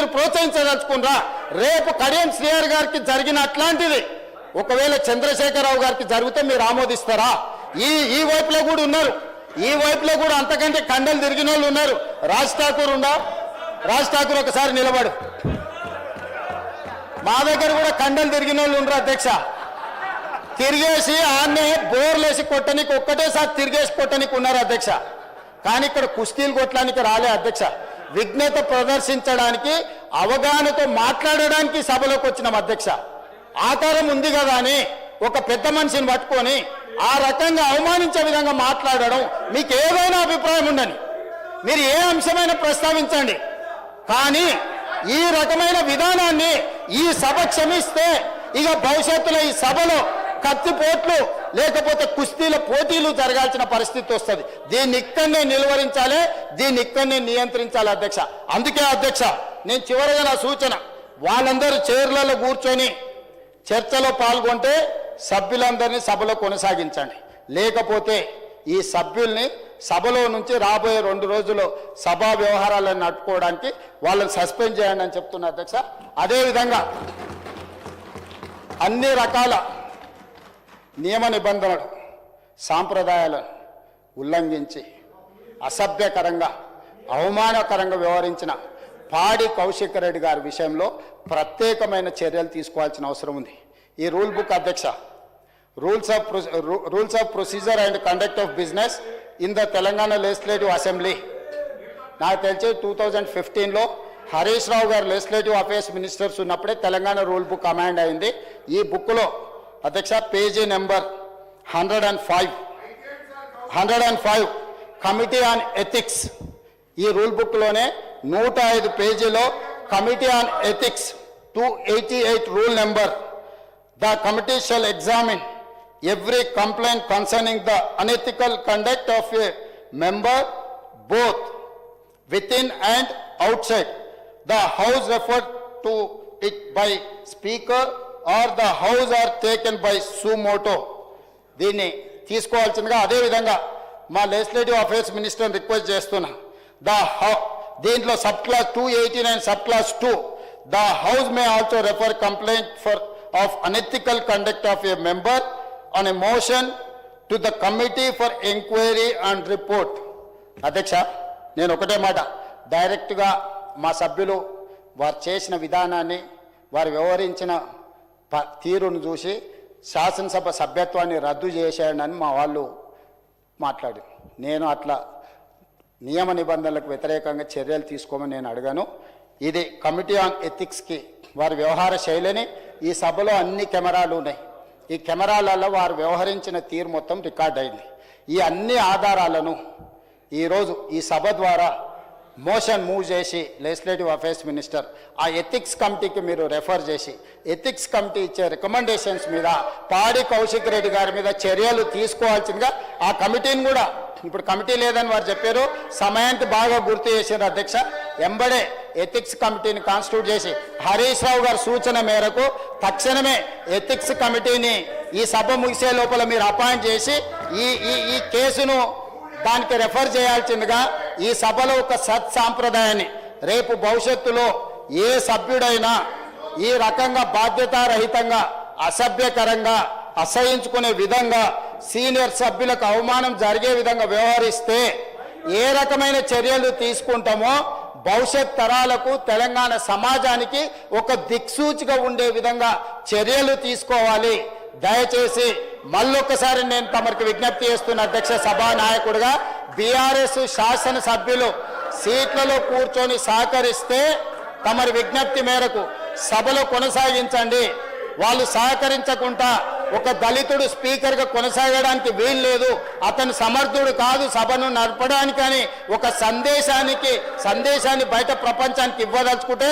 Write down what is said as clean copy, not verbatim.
మీరు ప్రోత్సహించదలుచుకున్నారా? రేపు కడియం శ్రీహరి గారికి జరిగిన అట్లాంటిది ఒకవేళ చంద్రశేఖరరావు గారికి జరిగితే మీరు ఆమోదిస్తారా? ఈ వైపులో కూడా ఉన్నారు, ఈ వైపులో కూడా అంతకంటే కండలు తిరిగిన వాళ్ళు ఉన్నారు. రాజ్ ఠాకూర్ ఉందా? రాజ్ ఠాకూర్ ఒకసారి నిలబడు. మా దగ్గర కూడా కండలు తిరిగిన వాళ్ళు ఉండరు అధ్యక్ష. తిరిగేసి ఆన్నే బోర్లేసి కొట్టనికి ఒక్కటేసారి తిరిగేసి కొట్టనికి ఉన్నారు అధ్యక్ష. కానీ ఇక్కడ కుస్తీలు కొట్టడానికి రాలే అధ్యక్ష. విఘ్నత ప్రదర్శించడానికి, అవగాహనతో మాట్లాడడానికి సభలోకి వచ్చినాం అధ్యక్ష. ఆకారం ఉంది కదా అని ఒక పెద్ద మనిషిని పట్టుకొని ఆ రకంగా అవమానించే విధంగా మాట్లాడడం, మీకు ఏదైనా అభిప్రాయం ఉండని మీరు ఏ అంశమైనా ప్రస్తావించండి. కానీ ఈ రకమైన విధానాన్ని ఈ సభ క్షమిస్తే ఇక భవిష్యత్తులో ఈ సభలో కత్తిపోట్లు లేకపోతే కుస్తీల పోటీలు జరగాల్సిన పరిస్థితి వస్తుంది. దీన్ని ఇక్కడనే నిలువరించాలి, దీన్ని ఇక్కడనే నియంత్రించాలి అధ్యక్ష. అందుకే అధ్యక్ష నేను చివరిగా నా సూచన, వాళ్ళందరూ చైర్లలో కూర్చొని చర్చలో పాల్గొంటే సభ్యులందరినీ సభలో కొనసాగించండి. లేకపోతే ఈ సభ్యుల్ని సభలో నుంచి రాబోయే 2 రోజుల్లో సభా వ్యవహారాలను నడుపుకోవడానికి వాళ్ళని సస్పెండ్ చేయండి అని చెప్తున్నా అధ్యక్ష. అదేవిధంగా అన్ని రకాల నియమ నిబంధనలు సాంప్రదాయాలను ఉల్లంఘించి అసభ్యకరంగా అవమానకరంగా వ్యవహరించిన పాడి కౌశిక్ రెడ్డి గారి విషయంలో ప్రత్యేకమైన చర్యలు తీసుకోవాల్సిన అవసరం ఉంది. ఈ రూల్ బుక్ అధ్యక్ష, rules of procedure and conduct of business in the Telangana legislative assembly, నాకు తెలిసి 2015లో హరీష్ రావు గారు లెజిస్లేటివ్ అఫేర్స్ మినిస్టర్స్ ఉన్నప్పుడే తెలంగాణ రూల్ బుక్ అమాండ్ అయింది. ఈ బుక్లో అధ్యక్ష page number 105 committee on ethics, ఈ రూల్ బుక్లోనే 105 పేజీలో committee on ethics 288 rule number, the committee shall examine every complaint concerning the unethical conduct of a member both within and outside the house referred to it by speaker or the house are taken by suo motu. దీన్ని తీసుకోవాల్సిందిగా అదేవిధంగా మా legislative affairs మినిస్టర్ని request చేస్తున్నా. దీంట్లో sub class 289 sub class 2, the house may also refer complaint of unethical conduct of a member on a motion to the committee for inquiry and report. అధ్యక్ష నేను ఒకటే మాట, డైరెక్ట్గా మా సభ్యులు వారు చేసిన విధానాన్ని, వారు వ్యవహరించిన తీరును చూసి శాసనసభ సభ్యత్వాన్ని రద్దు చేసేయండి అని మా వాళ్ళు మాట్లాడి, నేను అట్లా నియమ నిబంధనలకు వ్యతిరేకంగా చర్యలు తీసుకోమని నేను అడిగాను. ఇది కమిటీ ఆన్ ఎథిక్స్కి వారి వ్యవహార శైలిని, ఈ సభలో అన్ని కెమెరాలు ఉన్నాయి, ఈ కెమెరాలలో వారు వ్యవహరించిన తీరు మొత్తం రికార్డ్ అయింది. ఈ అన్ని ఆధారాలను ఈరోజు ఈ సభ ద్వారా మోషన్ మూవ్ చేసి లెజిస్లేటివ్ అఫేర్స్ మినిస్టర్ ఆ ఎథిక్స్ కమిటీకి మీరు రెఫర్ చేసి, ఎథిక్స్ కమిటీ ఇచ్చే రికమెండేషన్స్ మీద పాడి కౌశిక్ రెడ్డి గారి మీద చర్యలు తీసుకోవాల్సిందిగా ఆ కమిటీని కూడా, ఇప్పుడు కమిటీ లేదని వారు చెప్పారు, సమయానికి బాగా గుర్తు చేశారు అధ్యక్ష. ఎంబడే ఎథిక్స్ కమిటీని కాన్స్టిట్యూట్ చేసి హరీష్ రావు గారి సూచన మేరకు తక్షణమే ఎథిక్స్ కమిటీని ఈ సభ ముగిసే లోపల మీరు అపాయింట్ చేసి ఈ కేసును దానికి రెఫర్ చేయాల్సిందిగా ఈ సభలో ఒక సత్సాంప్రదాయాన్ని, రేపు భవిష్యత్తులో ఏ సభ్యుడైనా ఈ రకంగా బాధ్యతారహితంగా అసభ్యకరంగా అసహించుకునే విధంగా సీనియర్ సభ్యులకు అవమానం జరిగే విధంగా వ్యవహరిస్తే ఏ రకమైన చర్యలు తీసుకుంటామో భవిష్యత్ తరాలకు తెలంగాణ సమాజానికి ఒక దిక్సూచిగా ఉండే విధంగా చర్యలు తీసుకోవాలి. దయచేసి మళ్ళొక్కసారి నేను తమరికి విజ్ఞప్తి చేస్తున్న అధ్యక్ష సభానాయకుడిగా, బీఆర్ఎస్ శాసన సభ్యులు సీట్లలో కూర్చొని సహకరిస్తే తమరి విజ్ఞప్తి మేరకు సభలో కొనసాగించండి. వాళ్ళు సహకరించకుండా ఒక దళితుడు స్పీకర్గా కొనసాగడానికి వీలు లేదు, అతను సమర్థుడు కాదు సభను నడపడానికి అని ఒక సందేశాన్ని బయట ప్రపంచానికి ఇవ్వదలుచుకుంటే